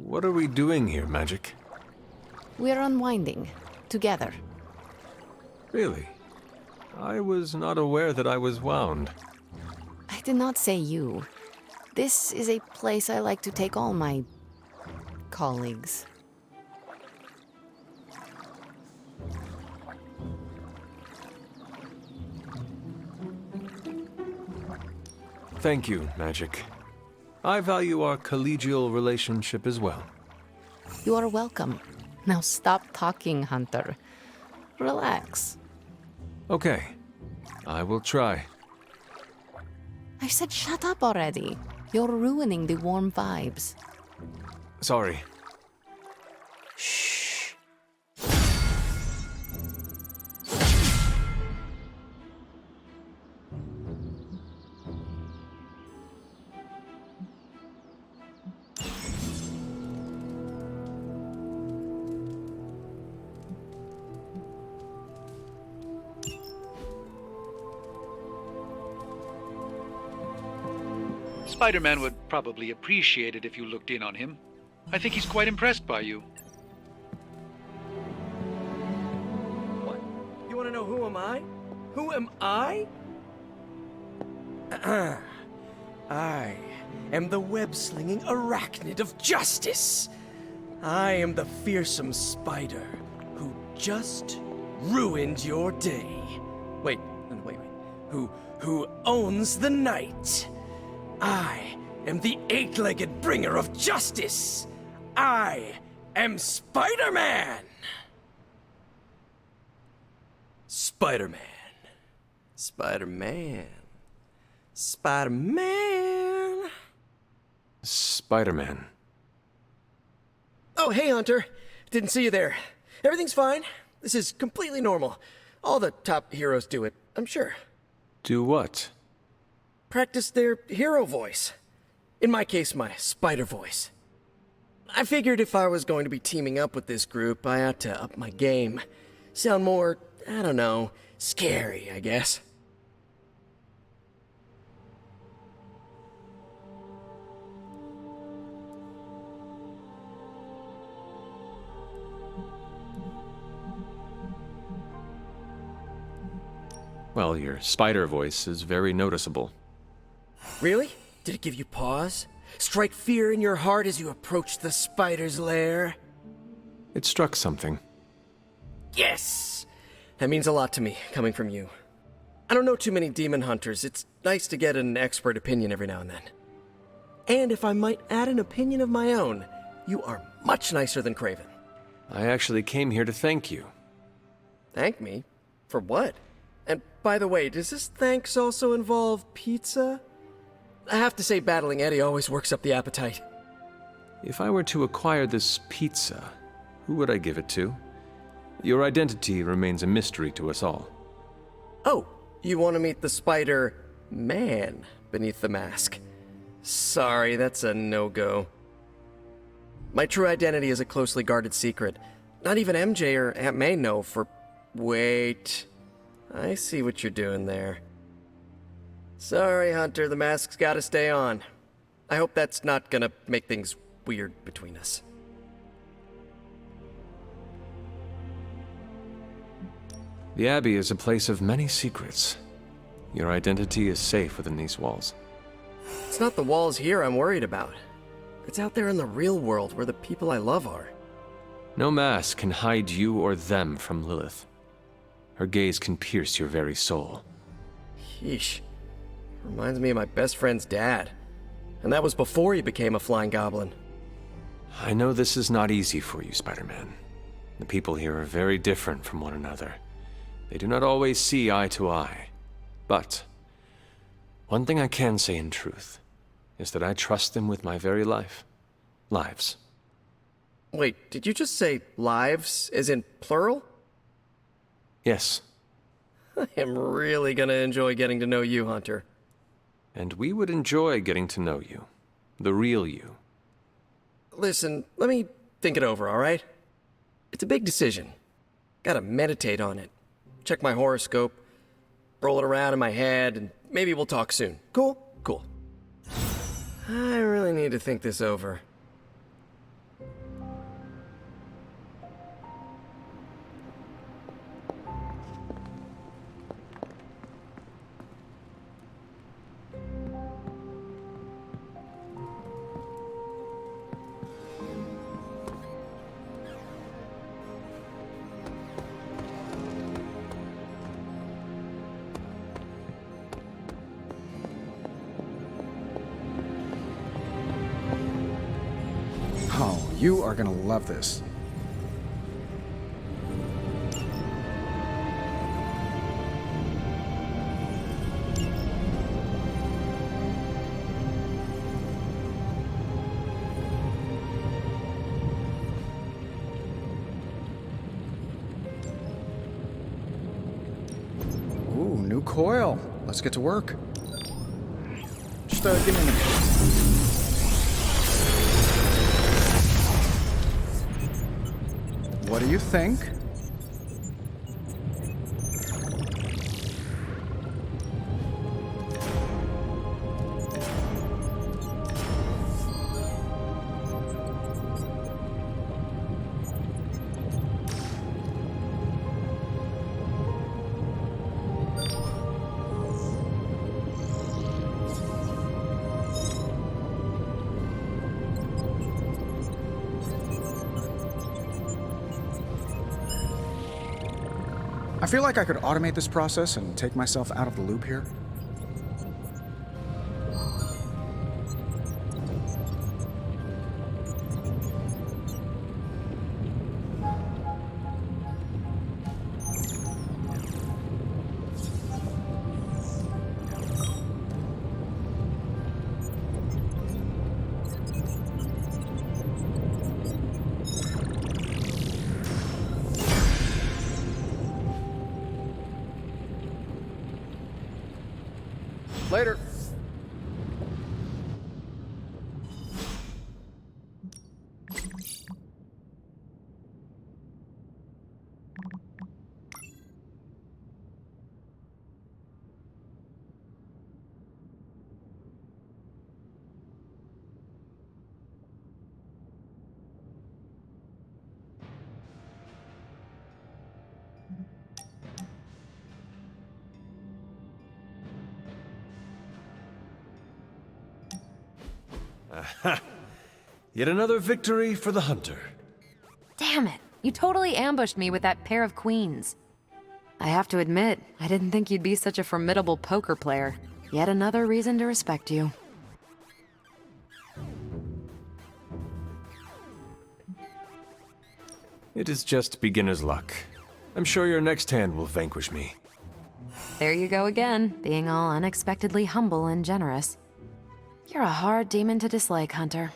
What are we doing here, Magic? We're unwinding. Together. Really? I was not aware that I was wound. I did not say you. This is a place I like to take all my colleagues. Thank you, Magic. I value our collegial relationship as well. You are welcome. Now stop talking, Hunter. Relax. Okay. I will try. I said shut up already. You're ruining the warm vibes. Sorry. Shh. Spider-Man would probably appreciate it if you looked in on him. I think he's quite impressed by you. What? You want to know who am I? Who am I? I am the web-slinging arachnid of justice. I am the fearsome spider who just ruined your day. Wait. Who owns the night? I am the eight-legged bringer of justice. I am Spider-Man. Spider-Man. Spider-Man. Spider-Man. Spider-Man. Oh, hey, Hunter. Didn't see you there. Everything's fine. This is completely normal. All the top heroes do it, I'm sure. Do what? Practice their hero voice. In my case, my spider voice. I figured if I was going to be teaming up with this group, I ought to up my game. Sound more, I don't know, scary, I guess. Well, your spider voice is very noticeable. Really? Did it give you pause? Strike fear in your heart as you approach the spider's lair? It struck something. Yes! That means a lot to me, coming from you. I don't know too many demon hunters. It's nice to get an expert opinion every now and then. And if I might add an opinion of my own, you are much nicer than Craven. I actually came here to thank you. Thank me? For what? And by the way, does this thanks also involve pizza? I have to say, battling Eddie always works up the appetite. If I were to acquire this pizza, who would I give it to? Your identity remains a mystery to us all. Oh, you want to meet the Spider-Man beneath the mask. Sorry, that's a no-go. My true identity is a closely guarded secret. Not even MJ or Aunt May know for... Wait. I see what you're doing there. Sorry, Hunter, the mask's gotta stay on. I hope that's not gonna make things weird between us. The Abbey is a place of many secrets. Your identity is safe within these walls. It's not the walls here I'm worried about. It's out there in the real world where the people I love are. No mask can hide you or them from Lilith. Her gaze can pierce your very soul. Yeesh. Reminds me of my best friend's dad. And that was before he became a flying goblin. I know this is not easy for you, Spider-Man. The people here are very different from one another. They do not always see eye to eye. But one thing I can say in truth is that I trust them with my very life. Lives. Wait, did you just say lives, as in plural? Yes. I am really gonna enjoy getting to know you, Hunter. And we would enjoy getting to know you. The real you. Listen, let me think it over, alright? It's a big decision. Gotta meditate on it. Check my horoscope, roll it around in my head, and maybe we'll talk soon. Cool? Cool. I really need to think this over. You are gonna love this. Ooh, new coil. Let's get to work. Just give me a minute. What do you think? I feel like I could automate this process and take myself out of the loop here. Later. Yet another victory for the hunter. Damn it. You totally ambushed me with that pair of queens. I have to admit, I didn't think you'd be such a formidable poker player. Yet another reason to respect you. It is just beginner's luck. I'm sure your next hand will vanquish me. There you go again, being all unexpectedly humble and generous. You're a hard demon to dislike, Hunter.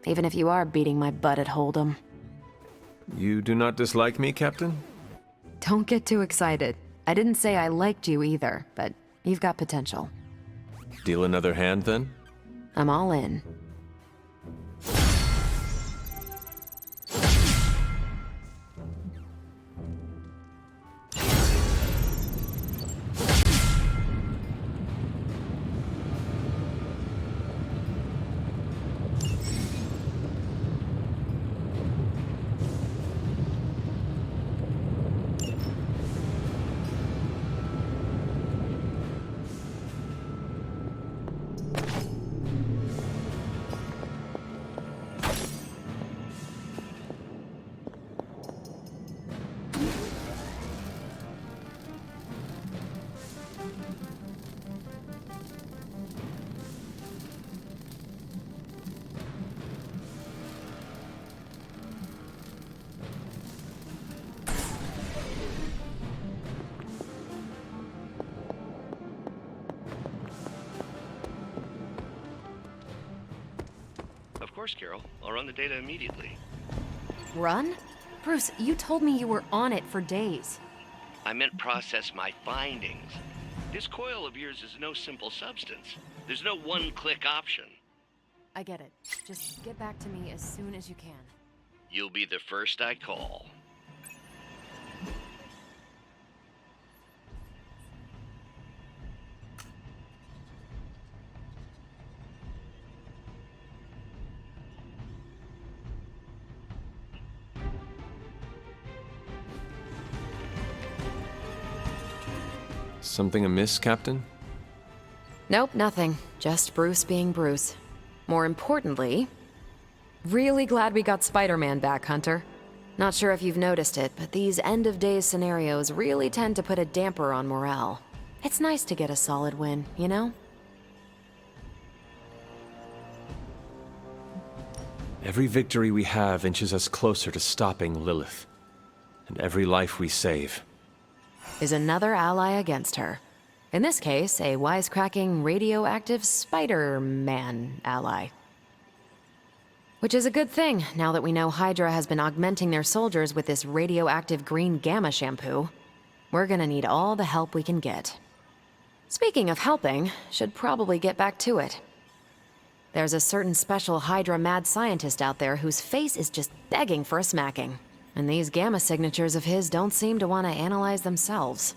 Even if you are beating my butt at Hold'em. You do not dislike me, Captain? Don't get too excited. I didn't say I liked you either, but you've got potential. Deal another hand, then? I'm all in. Of course, Carol. I'll run the data immediately. Run? Bruce, you told me you were on it for days. I meant process my findings. This coil of yours is no simple substance. There's no one-click option. I get it. Just get back to me as soon as you can. You'll be the first I call. Something amiss, Captain? Nope, nothing. Just Bruce being Bruce. More importantly, really glad we got Spider-Man back, Hunter. Not sure if you've noticed it, but these end-of-days scenarios really tend to put a damper on morale. It's nice to get a solid win, you know? Every victory we have inches us closer to stopping Lilith. And every life we save is another ally against her. In this case, a wisecracking, radioactive Spider-Man ally. Which is a good thing, now that we know Hydra has been augmenting their soldiers with this radioactive green gamma shampoo. We're gonna need all the help we can get. Speaking of helping, should probably get back to it. There's a certain special Hydra mad scientist out there whose face is just begging for a smacking. And these gamma signatures of his don't seem to want to analyze themselves.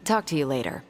Talk to you later.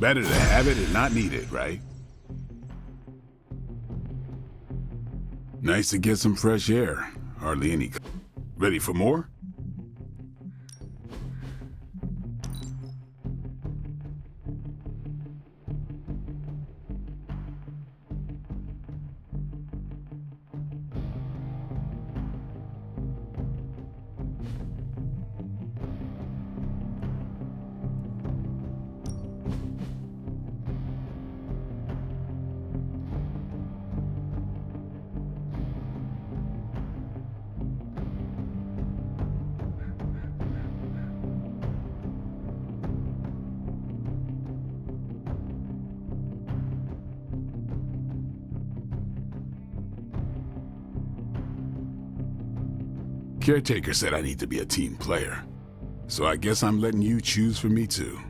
Better to have it and not need it, right? Nice to get some fresh air. Hardly any. Ready for more? Caretaker said I need to be a team player, so I guess I'm letting you choose for me too.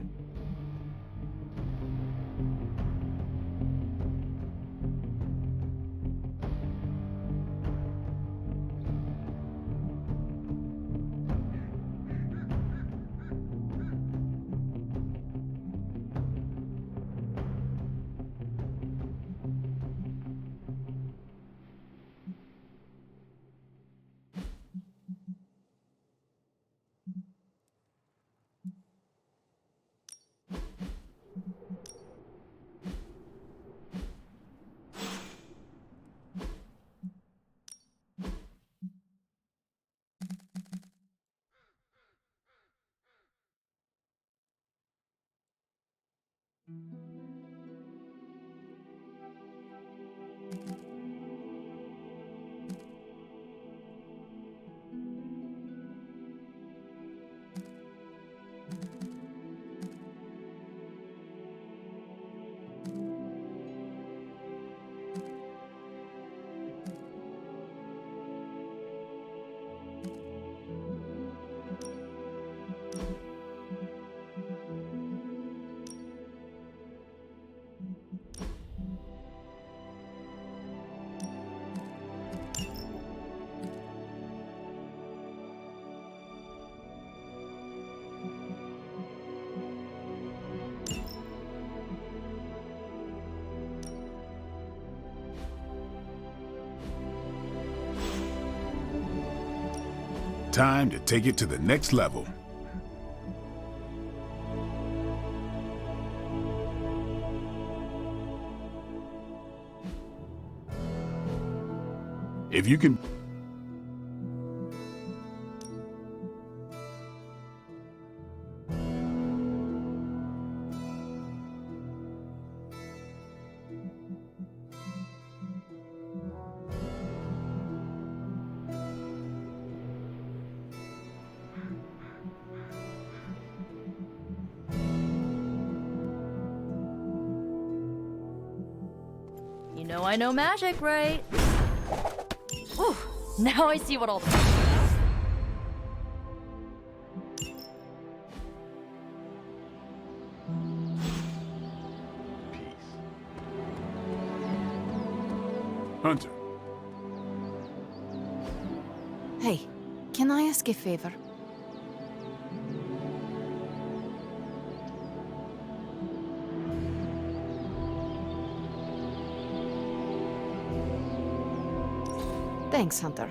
Time to take it to the next level. If you can... You know I know magic, right? Whew, now I see what all the... Hunter, Hey, can I ask a favor? Thanks, Hunter.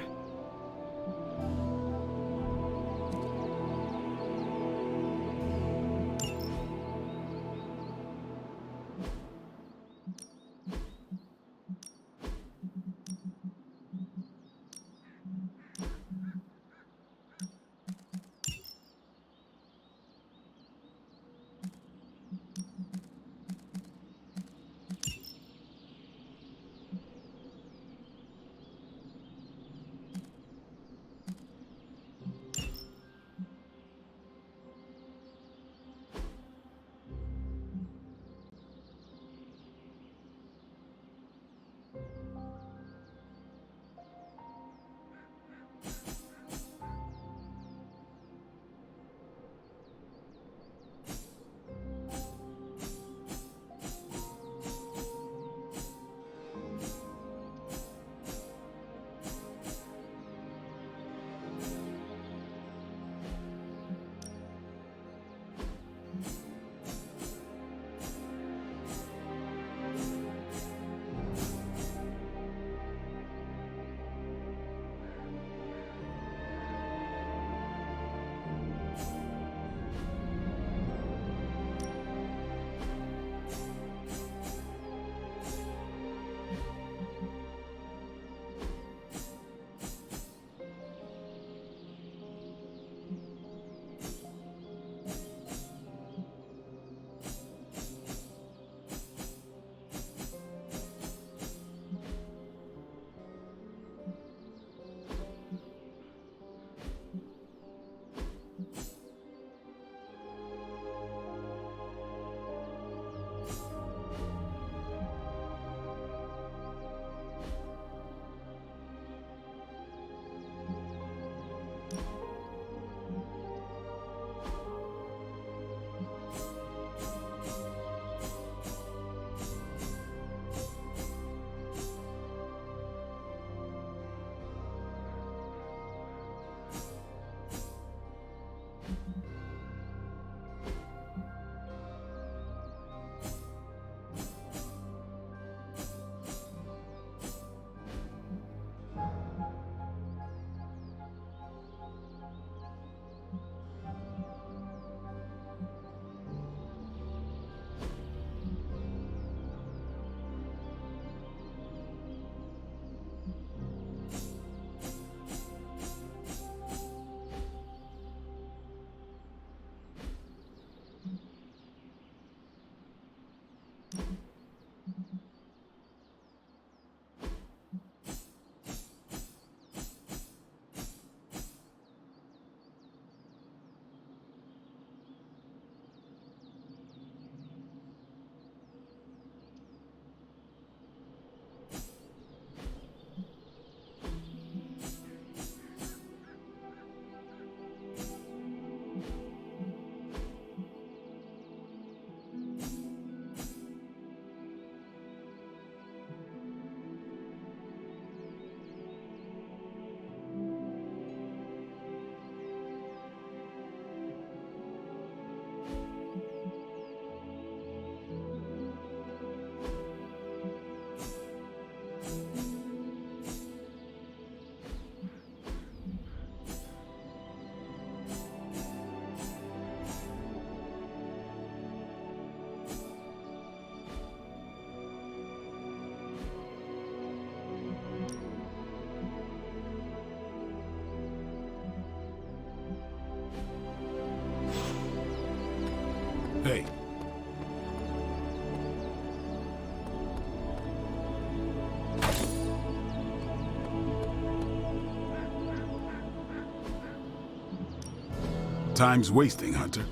hey. Time's wasting, Hunter.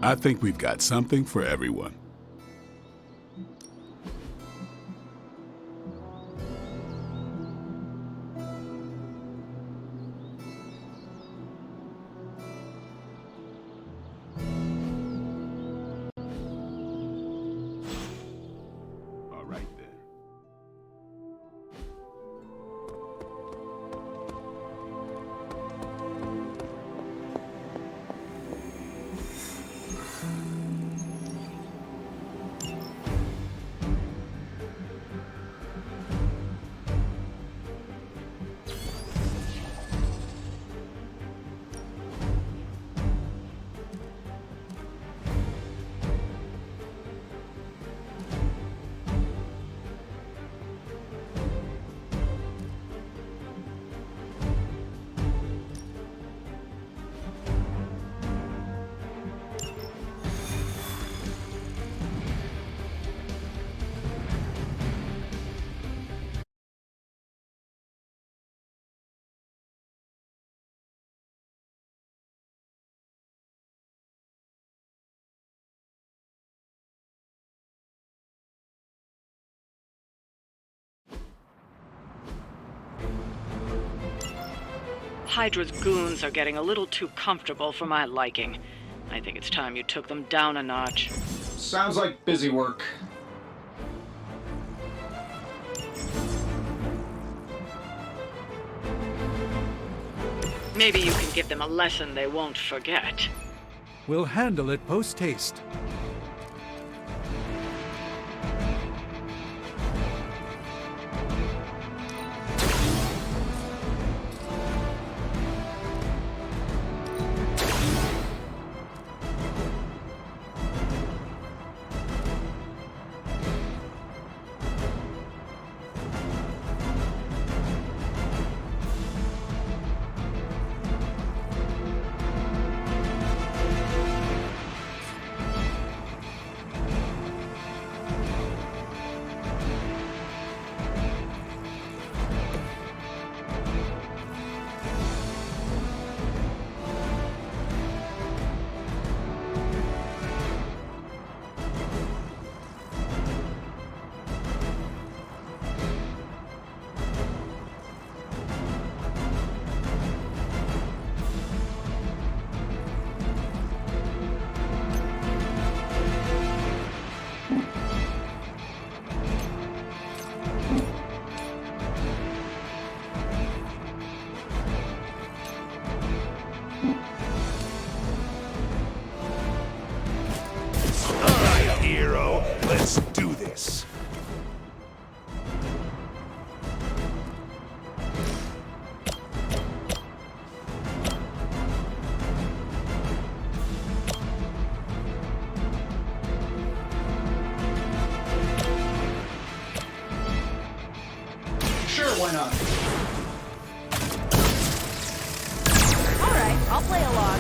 I think we've got something for everyone. Hydra's goons are getting a little too comfortable for my liking. I think it's time you took them down a notch. Sounds like busy work. Maybe you can give them a lesson they won't forget. We'll handle it post-haste. Let's do this. Sure, why not? Alright, I'll play along.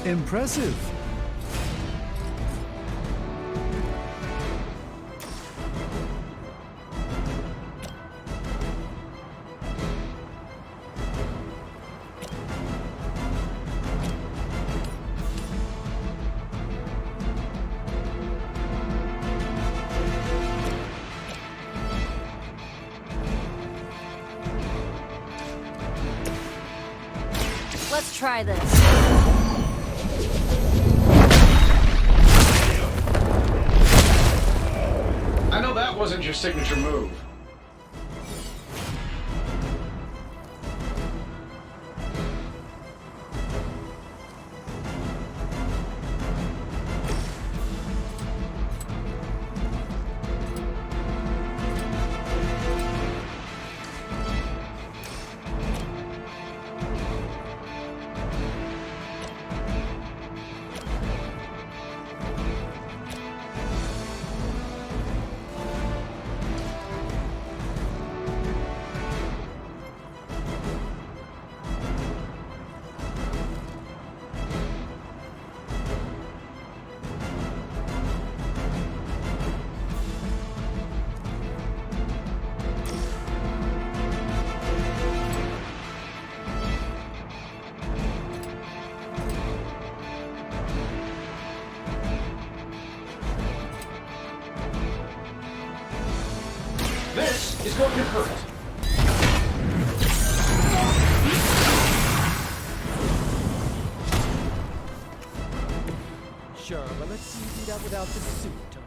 Impressive. Let's try this. I know that wasn't your signature move. This is going to hurt. Sure, but let's see you do that without the suit, Tony.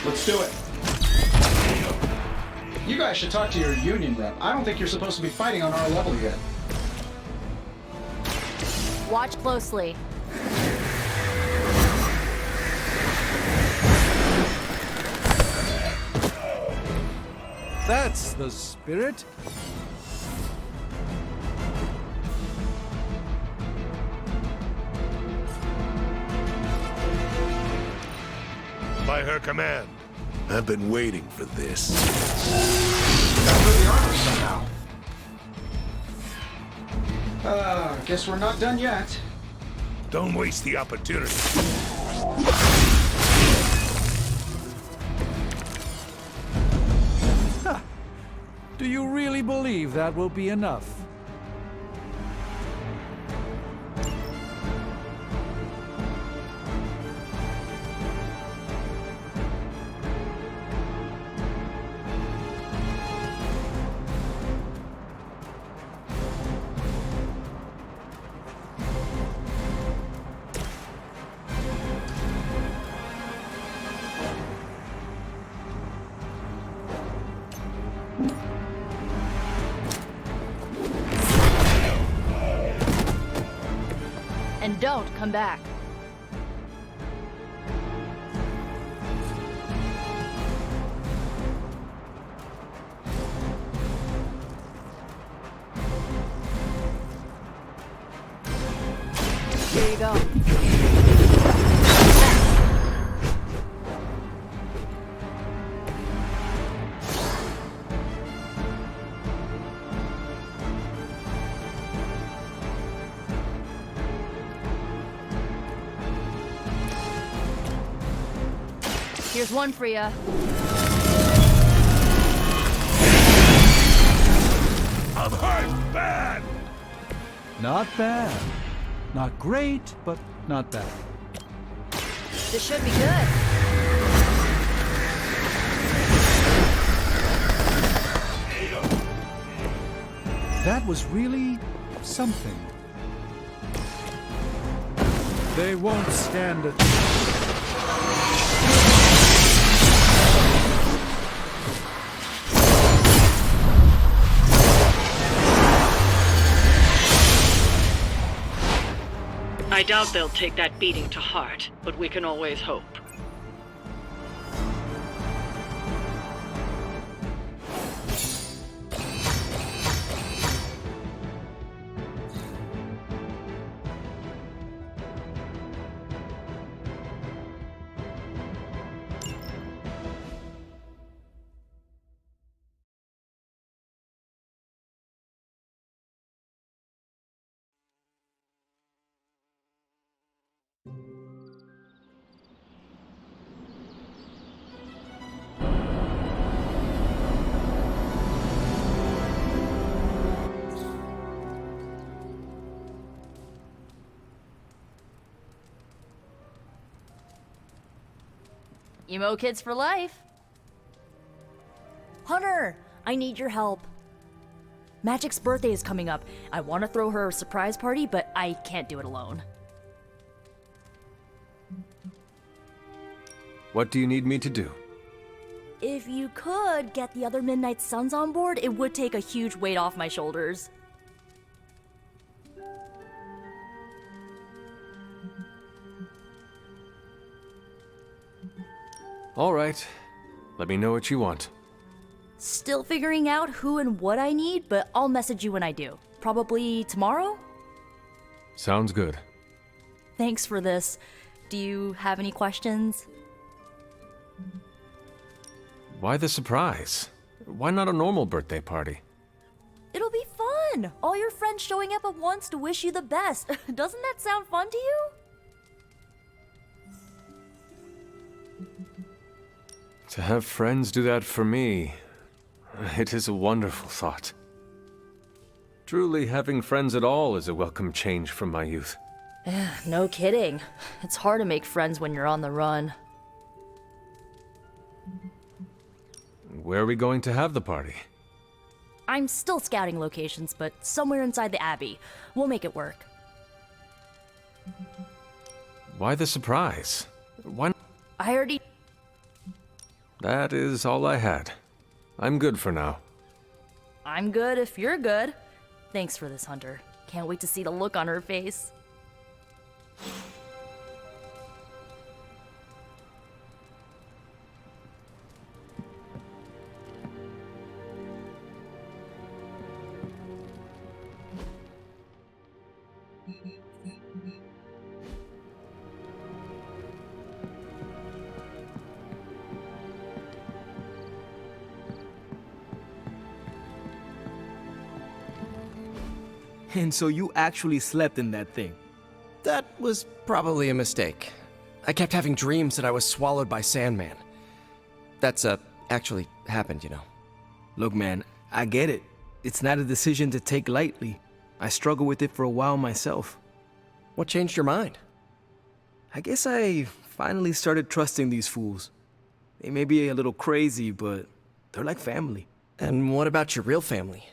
Let's do it. You guys should talk to your union rep. I don't think you're supposed to be fighting on our level yet. Watch closely. That's the spirit. By her command. I've been waiting for this. Got rid of the armor somehow. Guess we're not done yet. Don't waste the opportunity. Do you really believe that will be enough? And don't come back. Here you go. Here's one for ya. I'm hurt bad! Not bad. Not great, but not bad. This should be good. That was really something. They won't stand it. I doubt they'll take that beating to heart, but we can always hope. Emo kids for life. Hunter, I need your help. Magic's birthday is coming up. I want to throw her a surprise party, but I can't do it alone. What do you need me to do? If you could get the other Midnight Suns on board, it would take a huge weight off my shoulders. All right. Let me know what you want. Still figuring out who and what I need, but I'll message you when I do. Probably tomorrow? Sounds good. Thanks for this. Do you have any questions? Why the surprise? Why not a normal birthday party? It'll be fun! All your friends showing up at once to wish you the best. Doesn't that sound fun to you? To have friends do that for me, it is a wonderful thought. Truly, having friends at all is a welcome change from my youth. No kidding. It's hard to make friends when you're on the run. Where are we going to have the party? I'm still scouting locations, but somewhere inside the Abbey. We'll make it work. Why the surprise? Why? I already... That is all I had. I'm good for now. I'm good if you're good. Thanks for this, Hunter. Can't wait to see the look on her face. And so you actually slept in that thing? That was probably a mistake. I kept having dreams that I was swallowed by Sandman. That's, actually happened, you know. Look, man, I get it. It's not a decision to take lightly. I struggled with it for a while myself. What changed your mind? I guess I finally started trusting these fools. They may be a little crazy, but they're like family. And what about your real family?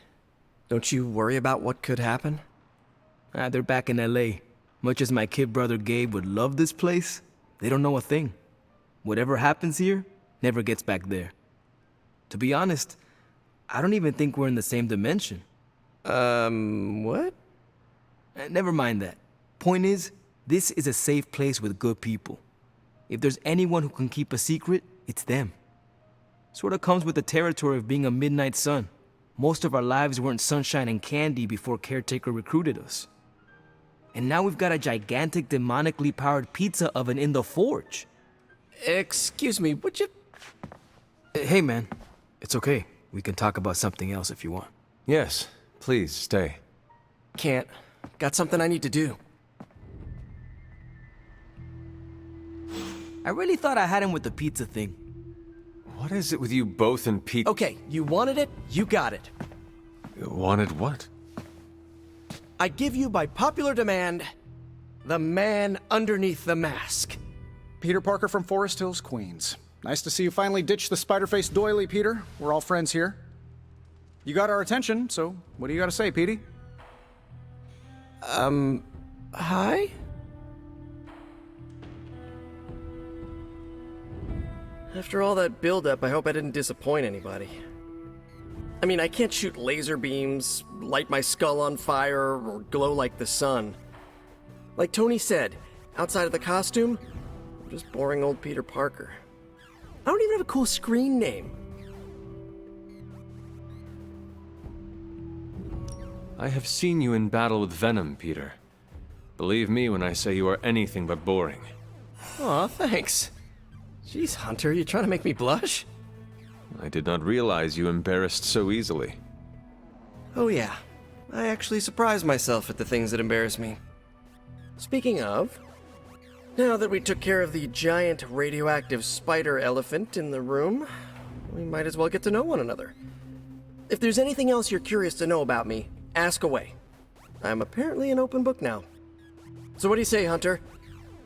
Don't you worry about what could happen? They're back in LA. Much as my kid brother Gabe would love this place, they don't know a thing. Whatever happens here never gets back there. To be honest, I don't even think we're in the same dimension. What? Never mind that. Point is, This is a safe place with good people. If there's anyone who can keep a secret, it's them. Sort of comes with the territory of being a Midnight Sun. Most of our lives weren't sunshine and candy before Caretaker recruited us. And now we've got a gigantic demonically powered pizza oven in the forge. Excuse me, would you... Hey man, it's okay. We can talk about something else if you want. Yes, please, stay. Can't. Got something I need to do. I really thought I had him with the pizza thing. What is it with you both and Pete? Okay, you wanted it, you got it. Wanted what? I give you by popular demand, the man underneath the mask. Peter Parker from Forest Hills, Queens. Nice to see you finally ditched the spider-faced doily, Peter. We're all friends here. You got our attention, so what do you got to say, Petey? Hi? After all that build-up, I hope I didn't disappoint anybody. I mean, I can't shoot laser beams, light my skull on fire, or glow like the sun. Like Tony said, outside of the costume, I'm just boring old Peter Parker. I don't even have a cool screen name. I have seen you in battle with Venom, Peter. Believe me when I say you are anything but boring. Aw, thanks. Jeez, Hunter, you trying to make me blush? I did not realize you embarrassed so easily. Oh yeah, I actually surprise myself at the things that embarrass me. Speaking of, now that we took care of the giant radioactive spider elephant in the room, we might as well get to know one another. If there's anything else you're curious to know about me, ask away. I'm apparently an open book now. So what do you say, Hunter?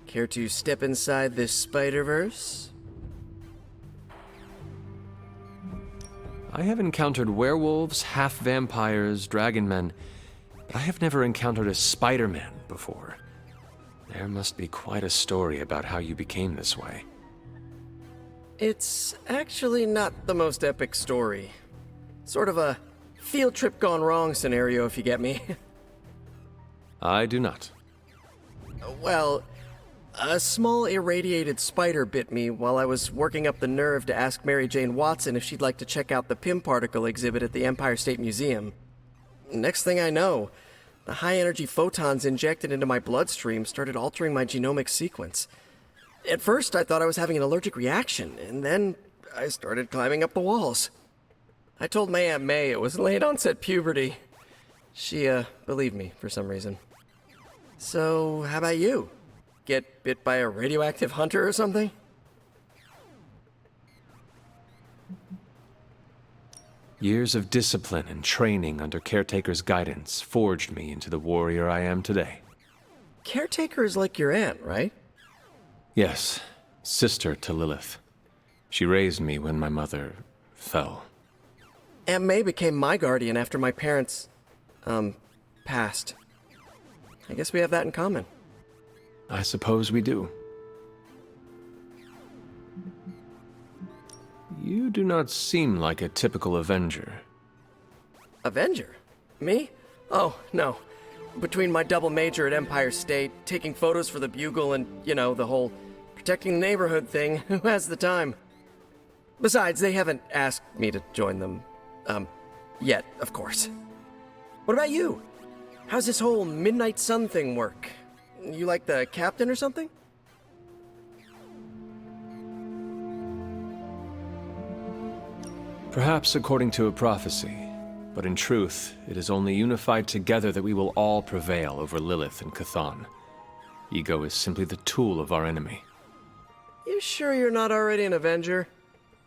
Care to step inside this Spider-Verse? I have encountered werewolves, half-vampires, dragon men, but I have never encountered a Spider-Man before. There must be quite a story about how you became this way. It's actually not the most epic story. Sort of a field trip gone wrong scenario, if you get me. I do not. Well, a small irradiated spider bit me while I was working up the nerve to ask Mary Jane Watson if she'd like to check out the Pym particle exhibit at the Empire State Museum. Next thing I know, the high-energy photons injected into my bloodstream started altering my genomic sequence. At first, I thought I was having an allergic reaction, and then I started climbing up the walls. I told my Aunt May it was late-onset puberty. She, believed me for some reason. So, how about you? Get bit by a radioactive hunter or something? Years of discipline and training under Caretaker's guidance forged me into the warrior I am today. Caretaker is like your aunt, right? Yes, sister to Lilith. She raised me when my mother fell. Aunt May became my guardian after my parents, passed. I guess we have that in common. I suppose we do. You do not seem like a typical Avenger. Avenger? Me? Oh, no. Between my double major at Empire State, taking photos for the Bugle, and, you know, the whole protecting the neighborhood thing, who has the time? Besides, they haven't asked me to join them, yet, of course. What about you? How's this whole Midnight Sun thing work? You like the captain or something? Perhaps according to a prophecy, but in truth, it is only unified together that we will all prevail over Lilith and Chthon. Ego is simply the tool of our enemy. You sure you're not already an Avenger?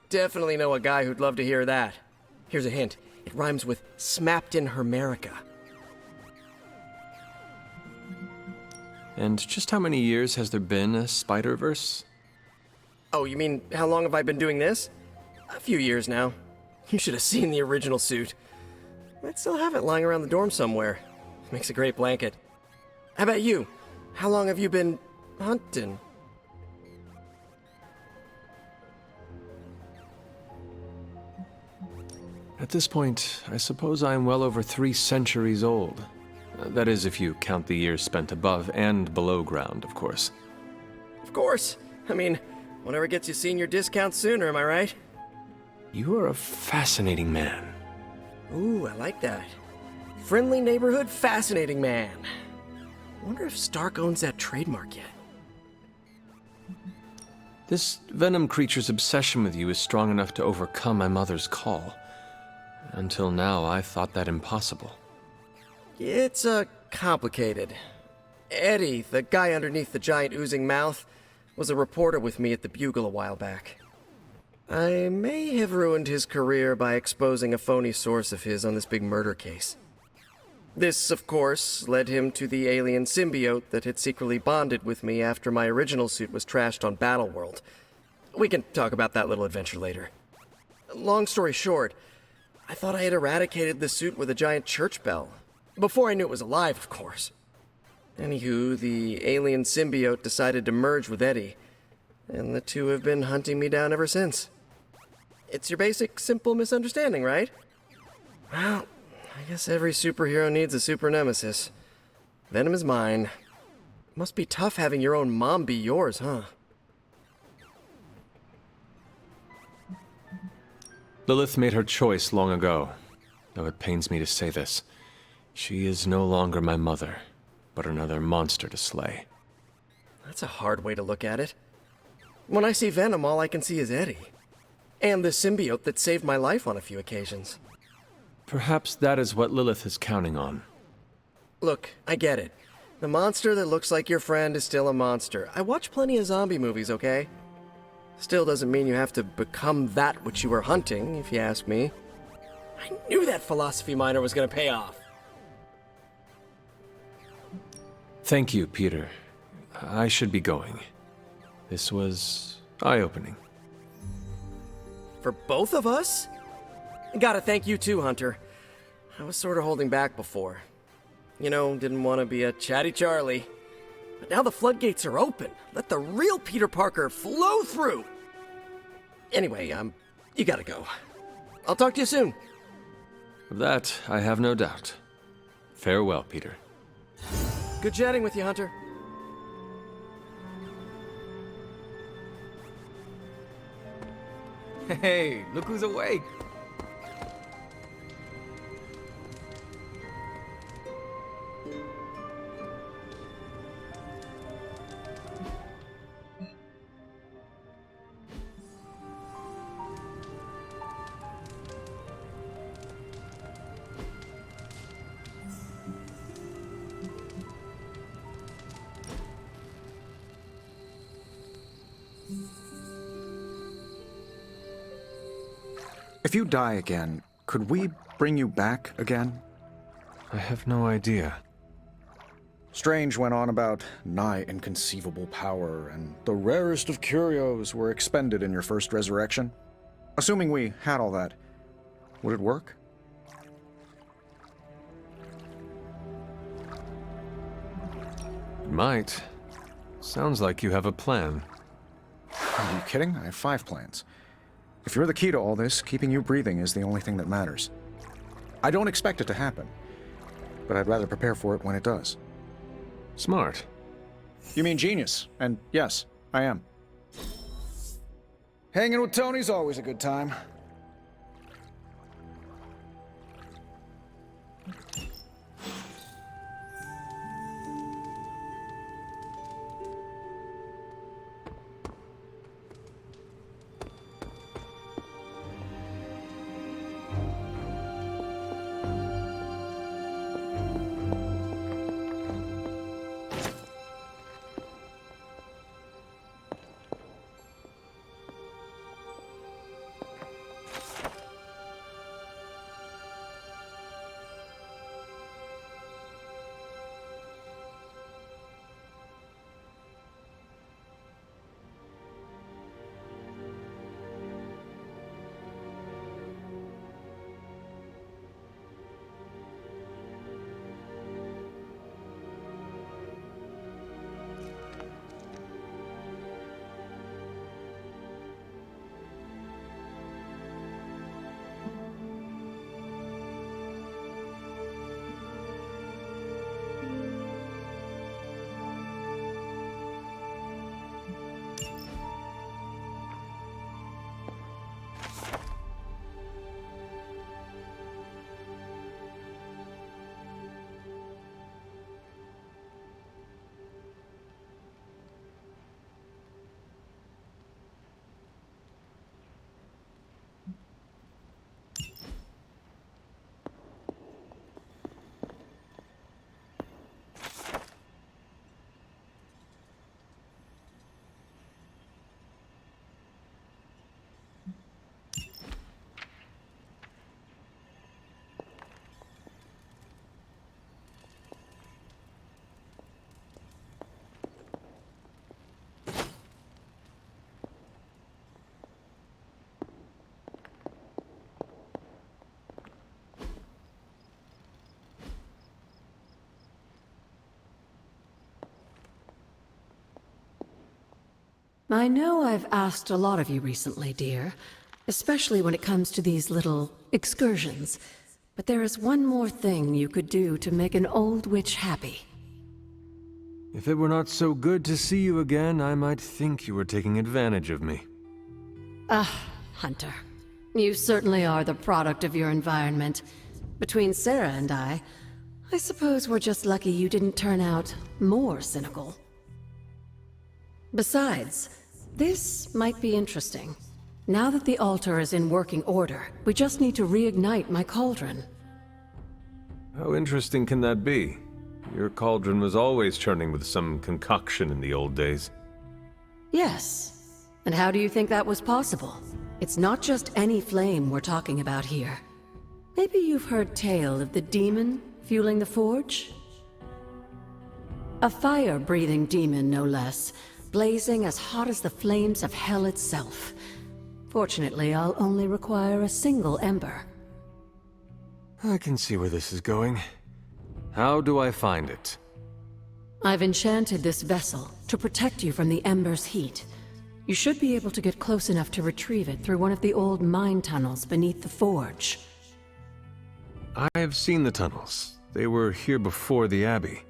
Definitely know a guy who'd love to hear that. Here's a hint. It rhymes with smapped in Hermerica. And just how many years has there been a Spider-Verse? Oh, you mean how long have I been doing this? A few years now. You should have seen the original suit. I'd still have it lying around the dorm somewhere. Makes a great blanket. How about you? How long have you been hunting? At this point, I suppose I am well over 3 centuries old. That is, if you count the years spent above and below ground, of course. Of course. I mean, whatever gets you senior discounts sooner, am I right? You are a fascinating man. Ooh, I like that. Friendly neighborhood, fascinating man. Wonder if Stark owns that trademark yet. This venom creature's obsession with you is strong enough to overcome my mother's call. Until now, I thought that impossible. It's, complicated. Eddie, the guy underneath the giant oozing mouth, was a reporter with me at the Bugle a while back. I may have ruined his career by exposing a phony source of his on this big murder case. This, of course, led him to the alien symbiote that had secretly bonded with me after my original suit was trashed on Battleworld. We can talk about that little adventure later. Long story short, I thought I had eradicated the suit with a giant church bell. Before I knew it was alive, of course. Anywho, the alien symbiote decided to merge with Eddie, and the two have been hunting me down ever since. It's your basic, simple misunderstanding, right? Well, I guess every superhero needs a super nemesis. Venom is mine. Must be tough having your own mom be yours, huh? Lilith made her choice long ago, though it pains me to say this. She is no longer my mother, but another monster to slay. That's a hard way to look at it. When I see Venom, all I can see is Eddie. And the symbiote that saved my life on a few occasions. Perhaps that is what Lilith is counting on. Look, I get it. The monster that looks like your friend is still a monster. I watch plenty of zombie movies, okay? Still doesn't mean you have to become that which you were hunting, if you ask me. I knew that philosophy minor was gonna pay off. Thank you, Peter. I should be going. This was eye-opening. For both of us? Gotta thank you too, Hunter. I was sort of holding back before. You know, didn't want to be a chatty Charlie. But now the floodgates are open. Let the real Peter Parker flow through! Anyway, you gotta go. I'll talk to you soon. Of that, I have no doubt. Farewell, Peter. Good chatting with you, Hunter. Hey, look who's awake. If you die again, could we bring you back again? I have no idea. Strange went on about nigh inconceivable power, and the rarest of curios were expended in your first resurrection. Assuming we had all that, would it work? It might. Sounds like you have a plan. Are you kidding? I have 5 plans. If you're the key to all this, keeping you breathing is the only thing that matters. I don't expect it to happen, but I'd rather prepare for it when it does. Smart. You mean genius, and yes, I am. Hanging with Tony's always a good time. I know I've asked a lot of you recently, dear, especially when it comes to these little excursions. But there is one more thing you could do to make an old witch happy. If it were not so good to see you again, I might think you were taking advantage of me. Hunter. You certainly are the product of your environment. Between Sarah and I suppose we're just lucky you didn't turn out more cynical. Besides, this might be interesting. Now that the altar is in working order, we just need to reignite my cauldron. How interesting can that be? Your cauldron was always churning with some concoction in the old days. Yes. And how do you think that was possible? It's not just any flame we're talking about here. Maybe you've heard tale of the demon fueling the forge? A fire-breathing demon, no less, blazing as hot as the flames of hell itself. Fortunately, I'll only require a single ember. I can see where this is going. How do I find it? I've enchanted this vessel to protect you from the ember's heat. You should be able to get close enough to retrieve it through one of the old mine tunnels beneath the forge. I have seen the tunnels. They were here before the Abbey.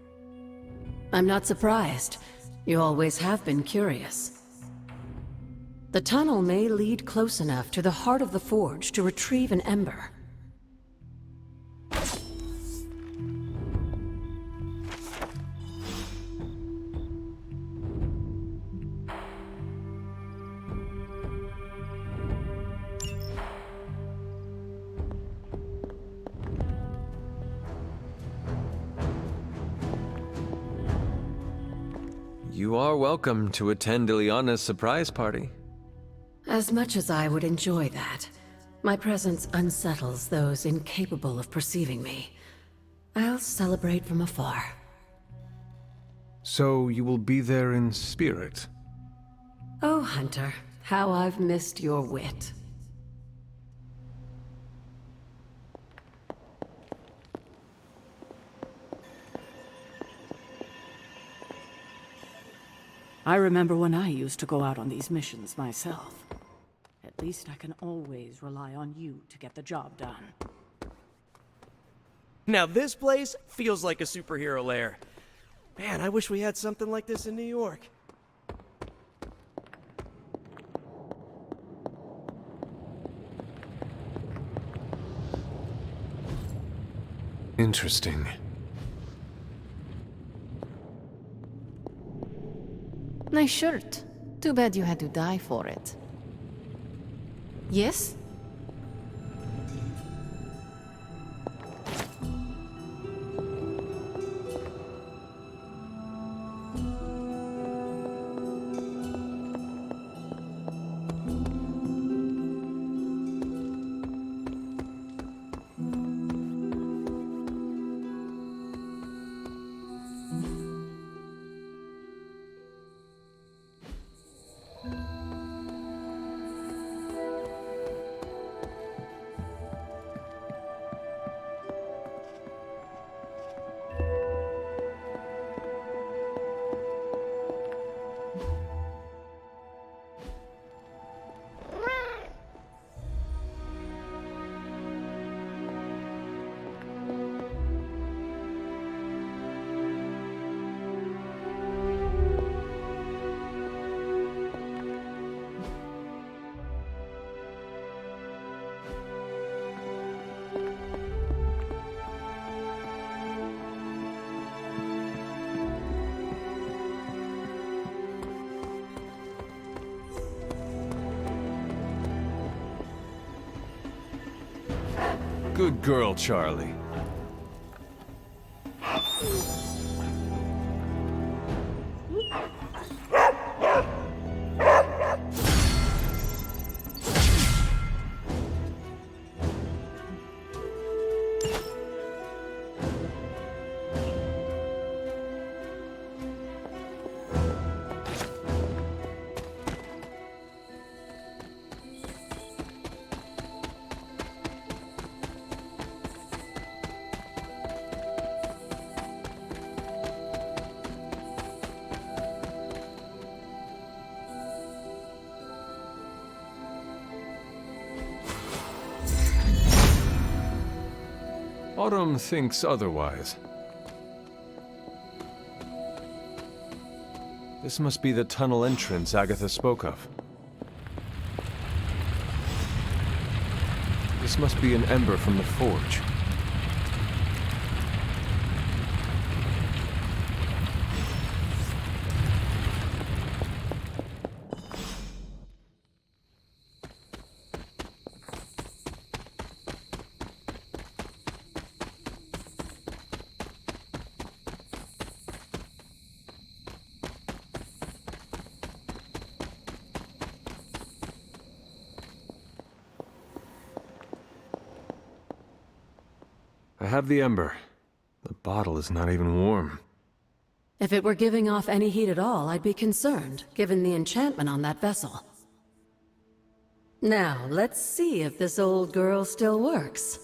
I'm not surprised. You always have been curious. The tunnel may lead close enough to the heart of the forge to retrieve an ember. You are welcome to attend Ileana's surprise party. As much as I would enjoy that, my presence unsettles those incapable of perceiving me. I'll celebrate from afar. So you will be there in spirit? Oh, Hunter, how I've missed your wit. I remember when I used to go out on these missions myself. At least I can always rely on you to get the job done. Now this place feels like a superhero lair. Man, I wish we had something like this in New York. Interesting. Nice shirt. Too bad you had to die for it. Yes? Good girl, Charlie. Autumn thinks otherwise. This must be the tunnel entrance Agatha spoke of. This must be an ember from the forge. I have the ember. The bottle is not even warm. If it were giving off any heat at all, I'd be concerned, given the enchantment on that vessel. Now, let's see if this old girl still works.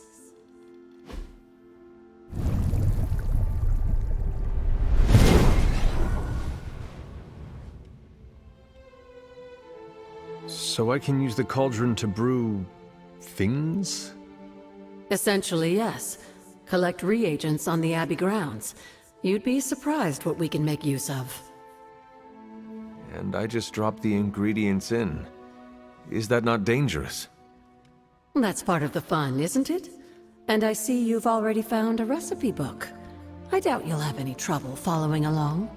So I can use the cauldron to brew... things? Essentially, yes. Collect reagents on the Abbey grounds. You'd be surprised what we can make use of. And I just drop the ingredients in. Is that not dangerous? That's part of the fun, isn't it? And I see you've already found a recipe book. I doubt you'll have any trouble following along.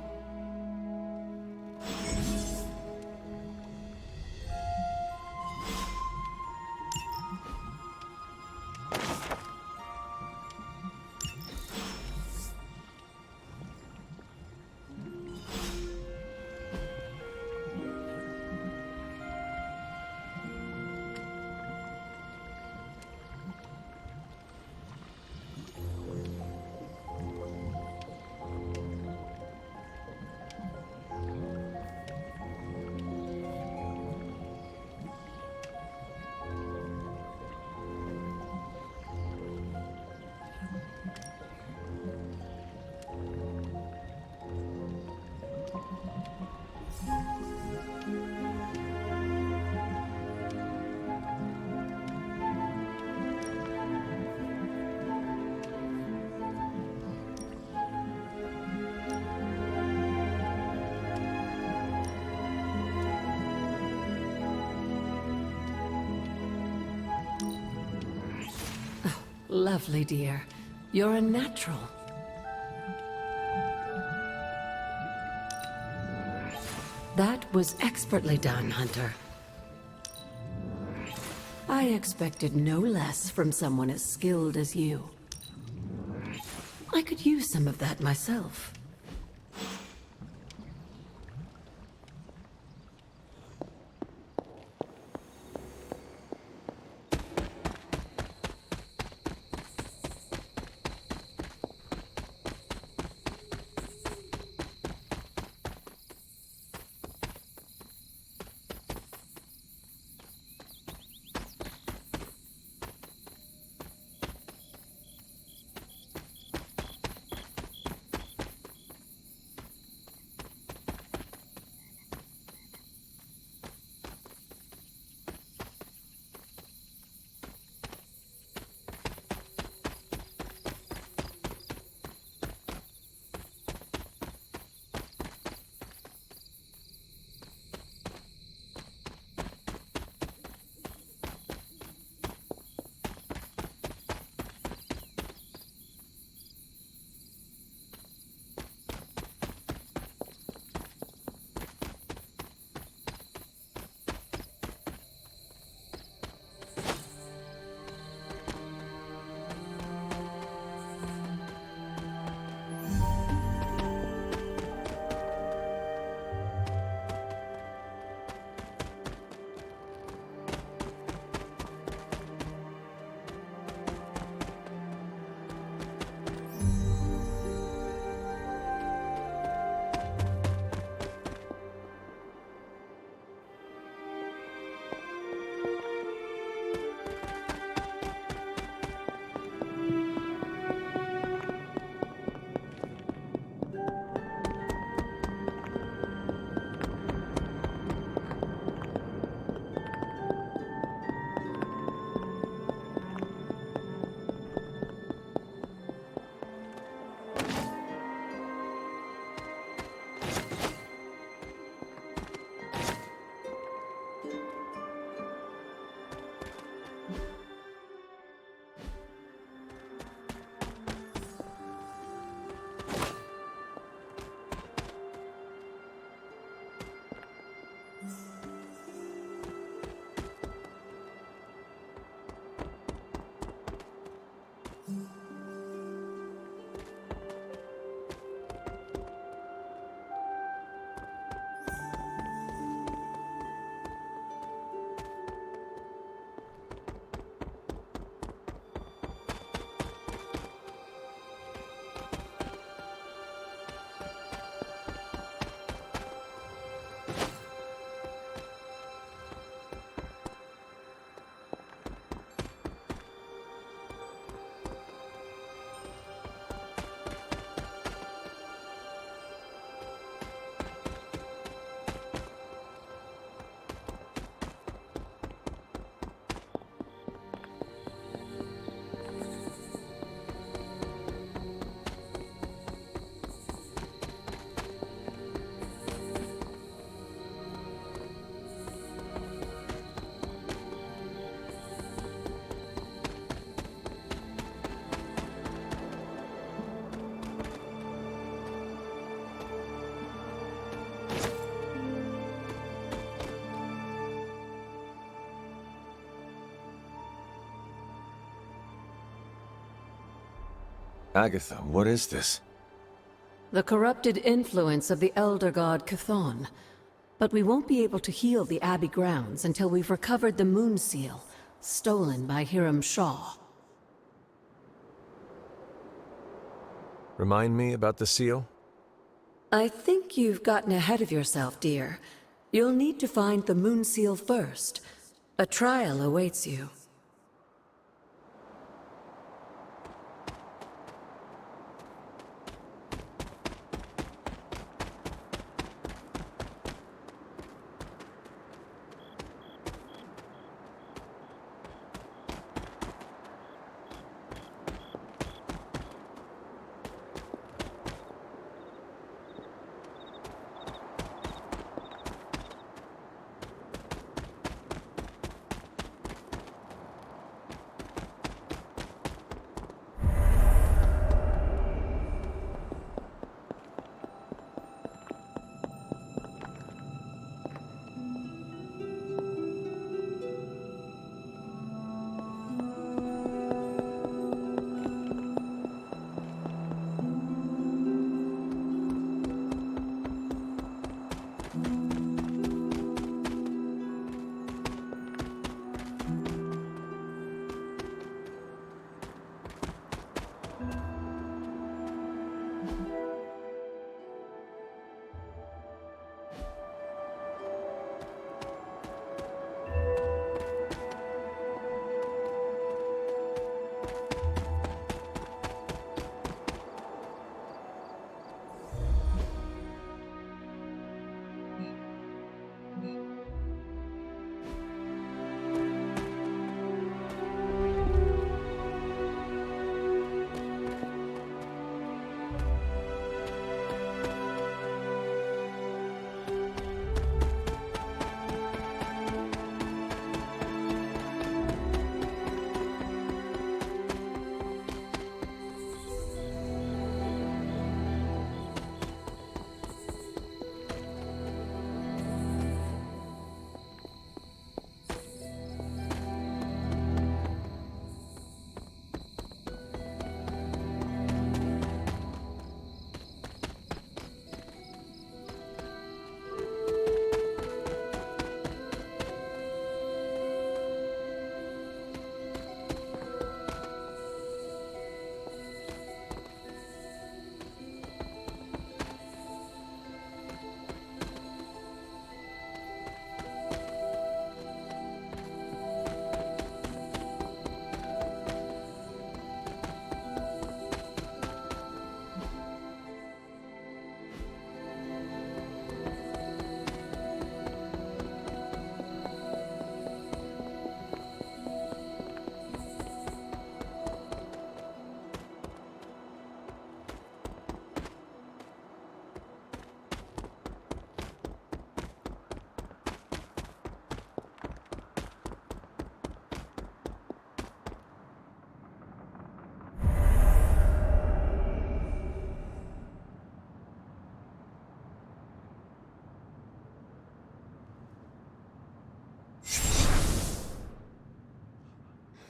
Lovely, dear. You're a natural. That was expertly done, Hunter. I expected no less from someone as skilled as you. I could use some of that myself. Agatha, what is this? The corrupted influence of the Elder God Chthon. But we won't be able to heal the Abbey grounds until we've recovered the Moon Seal, stolen by Hiram Shaw. Remind me about the seal? I think you've gotten ahead of yourself, dear. You'll need to find the Moon Seal first. A trial awaits you.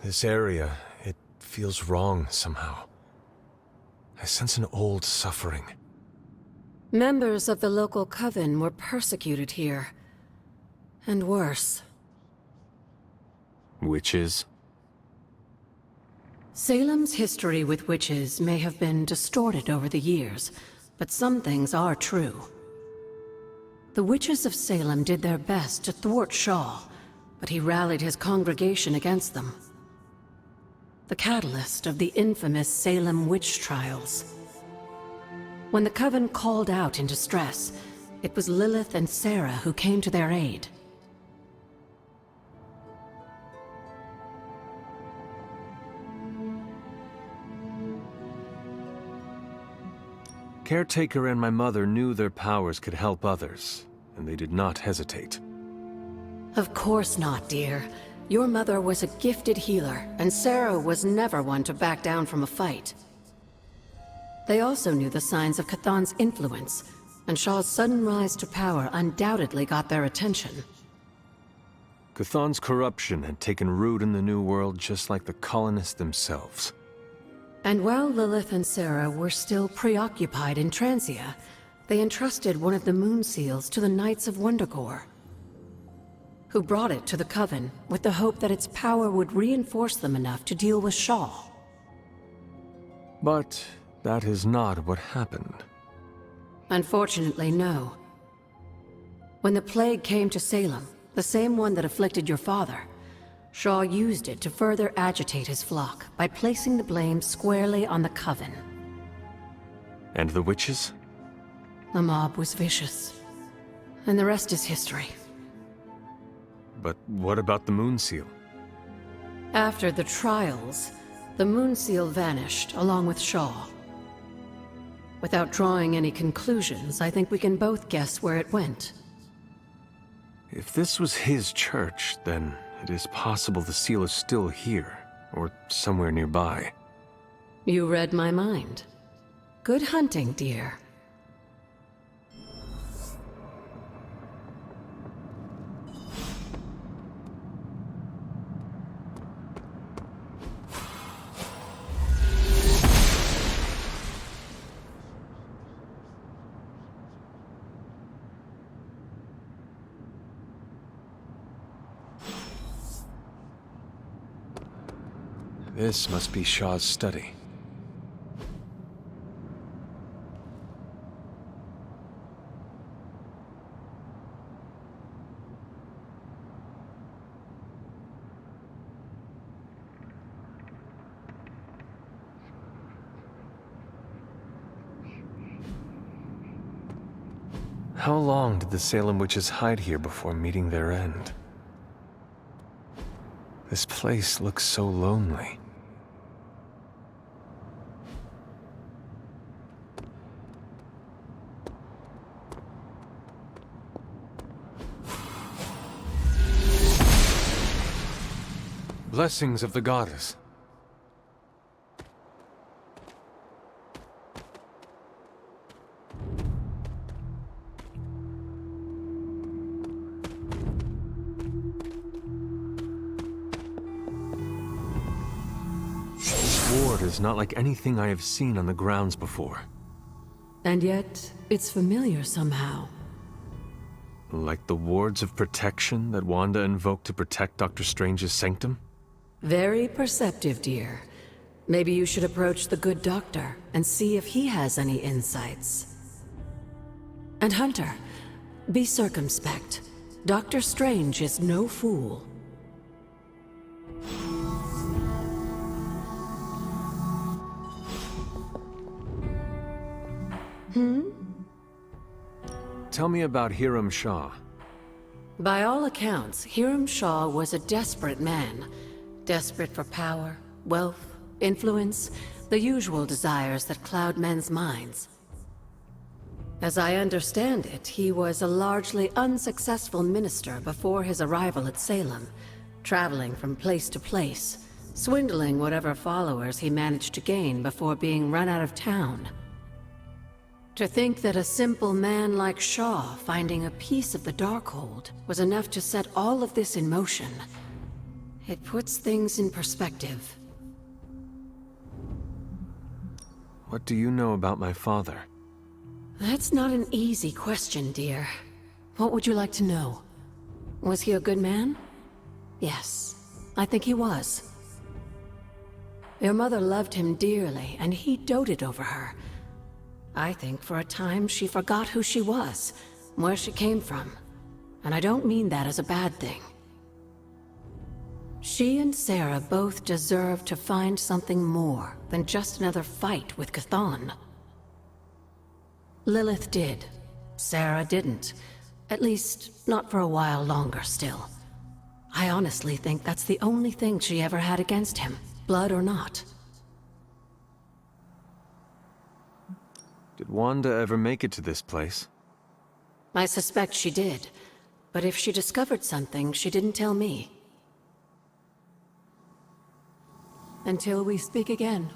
This area, it feels wrong somehow. I sense an old suffering. Members of the local coven were persecuted here. And worse. Witches? Salem's history with witches may have been distorted over the years, but some things are true. The witches of Salem did their best to thwart Shaw, but he rallied his congregation against them. The catalyst of the infamous Salem witch trials. When the Coven called out in distress, it was Lilith and Sarah who came to their aid. Caretaker and my mother knew their powers could help others, and they did not hesitate. Of course not, dear. Your mother was a gifted healer, and Sarah was never one to back down from a fight. They also knew the signs of Chthon's influence, and Shaw's sudden rise to power undoubtedly got their attention. Chthon's corruption had taken root in the New World just like the colonists themselves. And while Lilith and Sarah were still preoccupied in Transia, they entrusted one of the moon seals to the Knights of Wondercore, who brought it to the Coven with the hope that its power would reinforce them enough to deal with Shaw. But that is not what happened. Unfortunately, no. When the plague came to Salem, the same one that afflicted your father, Shaw used it to further agitate his flock by placing the blame squarely on the Coven. And the witches? The mob was vicious, and the rest is history. But what about the moon seal? After the trials, the moon seal vanished along with Shaw. Without drawing any conclusions, I think we can both guess where it went. If this was his church, then it is possible the seal is still here, or somewhere nearby. You read my mind. Good hunting, dear. This must be Shaw's study. How long did the Salem witches hide here before meeting their end? This place looks so lonely. Blessings of the goddess. This ward is not like anything I have seen on the grounds before. And yet, it's familiar somehow. Like the wards of protection that Wanda invoked to protect Dr. Strange's sanctum? Very perceptive, dear. Maybe you should approach the good doctor and see if he has any insights. And Hunter, be circumspect. Dr. Strange is no fool. Tell me about Hiram Shaw. By all accounts, Hiram Shaw was a desperate man. Desperate for power, wealth, influence, the usual desires that cloud men's minds. As I understand it, he was a largely unsuccessful minister before his arrival at Salem, traveling from place to place, swindling whatever followers he managed to gain before being run out of town. To think that a simple man like Shaw finding a piece of the Darkhold was enough to set all of this in motion, it puts things in perspective. What do you know about my father? That's not an easy question, dear. What would you like to know? Was he a good man? Yes, I think he was. Your mother loved him dearly, and he doted over her. I think for a time she forgot who she was, where she came from. And I don't mean that as a bad thing. She and Sarah both deserve to find something more than just another fight with Chthon. Lilith did. Sarah didn't. At least, not for a while longer still. I honestly think that's the only thing she ever had against him, blood or not. Did Wanda ever make it to this place? I suspect she did. But if she discovered something, she didn't tell me. Until we speak again.